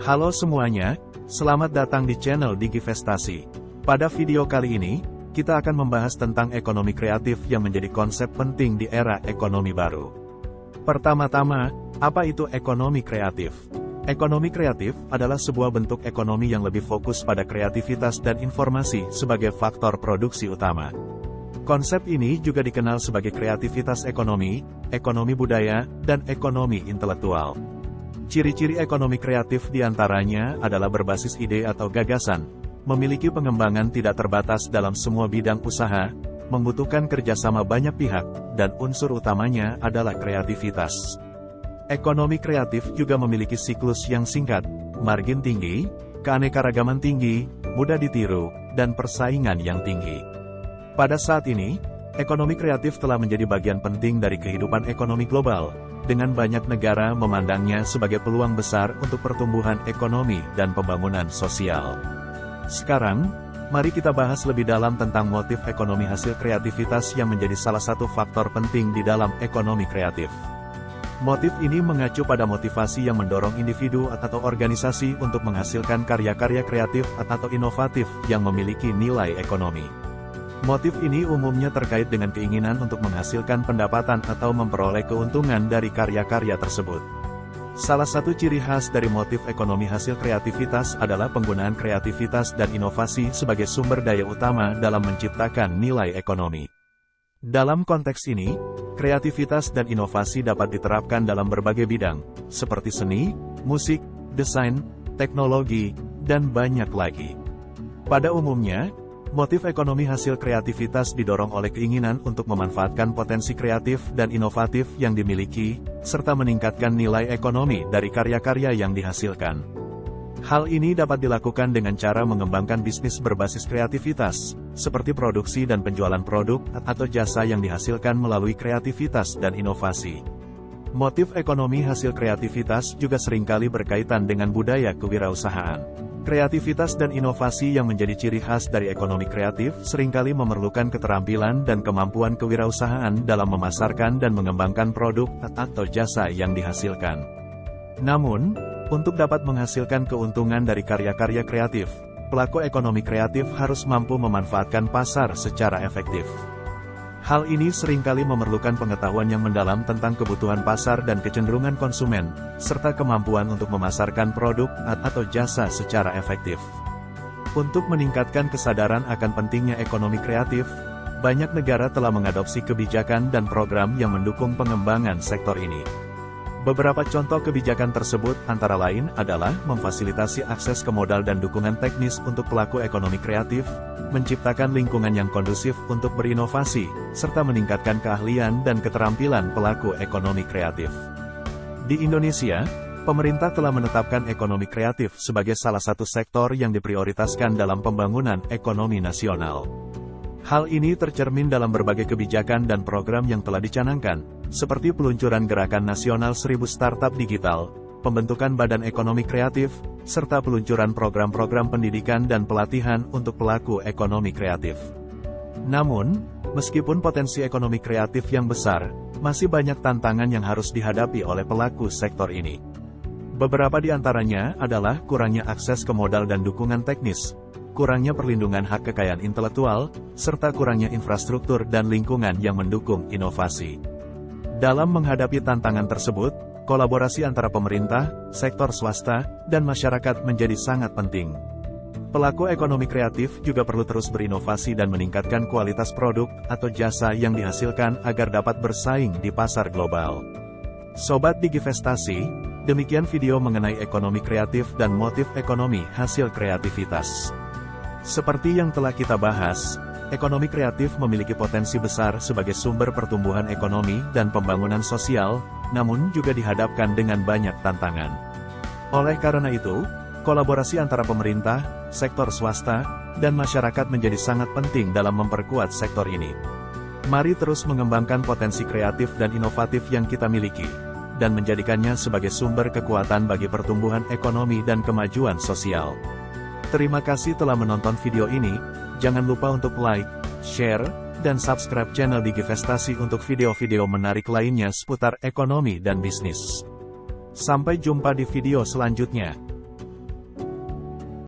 Halo semuanya, selamat datang di channel Digivestasi. Pada video kali ini, kita akan membahas tentang ekonomi kreatif yang menjadi konsep penting di era ekonomi baru. Pertama-tama, apa itu ekonomi kreatif? Ekonomi kreatif adalah sebuah bentuk ekonomi yang lebih fokus pada kreativitas dan informasi sebagai faktor produksi utama. Konsep ini juga dikenal sebagai kreativitas ekonomi, ekonomi budaya, dan ekonomi intelektual. Ciri-ciri ekonomi kreatif diantaranya adalah berbasis ide atau gagasan, memiliki pengembangan tidak terbatas dalam semua bidang usaha, membutuhkan kerjasama banyak pihak, dan unsur utamanya adalah kreativitas. Ekonomi kreatif juga memiliki siklus yang singkat, margin tinggi, keanekaragaman tinggi, mudah ditiru, dan persaingan yang tinggi. Pada saat ini, ekonomi kreatif telah menjadi bagian penting dari kehidupan ekonomi global, dengan banyak negara memandangnya sebagai peluang besar untuk pertumbuhan ekonomi dan pembangunan sosial. Sekarang, mari kita bahas lebih dalam tentang motif ekonomi hasil kreativitas yang menjadi salah satu faktor penting di dalam ekonomi kreatif. Motif ini mengacu pada motivasi yang mendorong individu atau organisasi untuk menghasilkan karya-karya kreatif atau inovatif yang memiliki nilai ekonomi. Motif ini umumnya terkait dengan keinginan untuk menghasilkan pendapatan atau memperoleh keuntungan dari karya-karya tersebut. Salah satu ciri khas dari motif ekonomi hasil kreativitas adalah penggunaan kreativitas dan inovasi sebagai sumber daya utama dalam menciptakan nilai ekonomi. Dalam konteks ini, kreativitas dan inovasi dapat diterapkan dalam berbagai bidang, seperti seni, musik, desain, teknologi, dan banyak lagi. Pada umumnya, motif ekonomi hasil kreativitas didorong oleh keinginan untuk memanfaatkan potensi kreatif dan inovatif yang dimiliki, serta meningkatkan nilai ekonomi dari karya-karya yang dihasilkan. Hal ini dapat dilakukan dengan cara mengembangkan bisnis berbasis kreativitas, seperti produksi dan penjualan produk atau jasa yang dihasilkan melalui kreativitas dan inovasi. Motif ekonomi hasil kreativitas juga seringkali berkaitan dengan budaya kewirausahaan. Kreativitas dan inovasi yang menjadi ciri khas dari ekonomi kreatif seringkali memerlukan keterampilan dan kemampuan kewirausahaan dalam memasarkan dan mengembangkan produk atau jasa yang dihasilkan. Namun, untuk dapat menghasilkan keuntungan dari karya-karya kreatif, pelaku ekonomi kreatif harus mampu memanfaatkan pasar secara efektif. Hal ini seringkali memerlukan pengetahuan yang mendalam tentang kebutuhan pasar dan kecenderungan konsumen, serta kemampuan untuk memasarkan produk atau jasa secara efektif. Untuk meningkatkan kesadaran akan pentingnya ekonomi kreatif, banyak negara telah mengadopsi kebijakan dan program yang mendukung pengembangan sektor ini. Beberapa contoh kebijakan tersebut antara lain adalah memfasilitasi akses ke modal dan dukungan teknis untuk pelaku ekonomi kreatif, menciptakan lingkungan yang kondusif untuk berinovasi, serta meningkatkan keahlian dan keterampilan pelaku ekonomi kreatif. Di Indonesia, pemerintah telah menetapkan ekonomi kreatif sebagai salah satu sektor yang diprioritaskan dalam pembangunan ekonomi nasional. Hal ini tercermin dalam berbagai kebijakan dan program yang telah dicanangkan, seperti peluncuran Gerakan Nasional 1000 Startup Digital, pembentukan Badan Ekonomi Kreatif, serta peluncuran program-program pendidikan dan pelatihan untuk pelaku ekonomi kreatif. Namun, meskipun potensi ekonomi kreatif yang besar, masih banyak tantangan yang harus dihadapi oleh pelaku sektor ini. Beberapa di antaranya adalah kurangnya akses ke modal dan dukungan teknis, kurangnya perlindungan hak kekayaan intelektual, serta kurangnya infrastruktur dan lingkungan yang mendukung inovasi. Dalam menghadapi tantangan tersebut, kolaborasi antara pemerintah, sektor swasta, dan masyarakat menjadi sangat penting. Pelaku ekonomi kreatif juga perlu terus berinovasi dan meningkatkan kualitas produk atau jasa yang dihasilkan agar dapat bersaing di pasar global. Sobat Digivestasi, demikian video mengenai ekonomi kreatif dan motif ekonomi hasil kreativitas. Seperti yang telah kita bahas, ekonomi kreatif memiliki potensi besar sebagai sumber pertumbuhan ekonomi dan pembangunan sosial, namun juga dihadapkan dengan banyak tantangan. Oleh karena itu, kolaborasi antara pemerintah, sektor swasta, dan masyarakat menjadi sangat penting dalam memperkuat sektor ini. Mari terus mengembangkan potensi kreatif dan inovatif yang kita miliki, dan menjadikannya sebagai sumber kekuatan bagi pertumbuhan ekonomi dan kemajuan sosial. Terima kasih telah menonton video ini, jangan lupa untuk like, share, dan subscribe channel Digivestasi untuk video-video menarik lainnya seputar ekonomi dan bisnis. Sampai jumpa di video selanjutnya.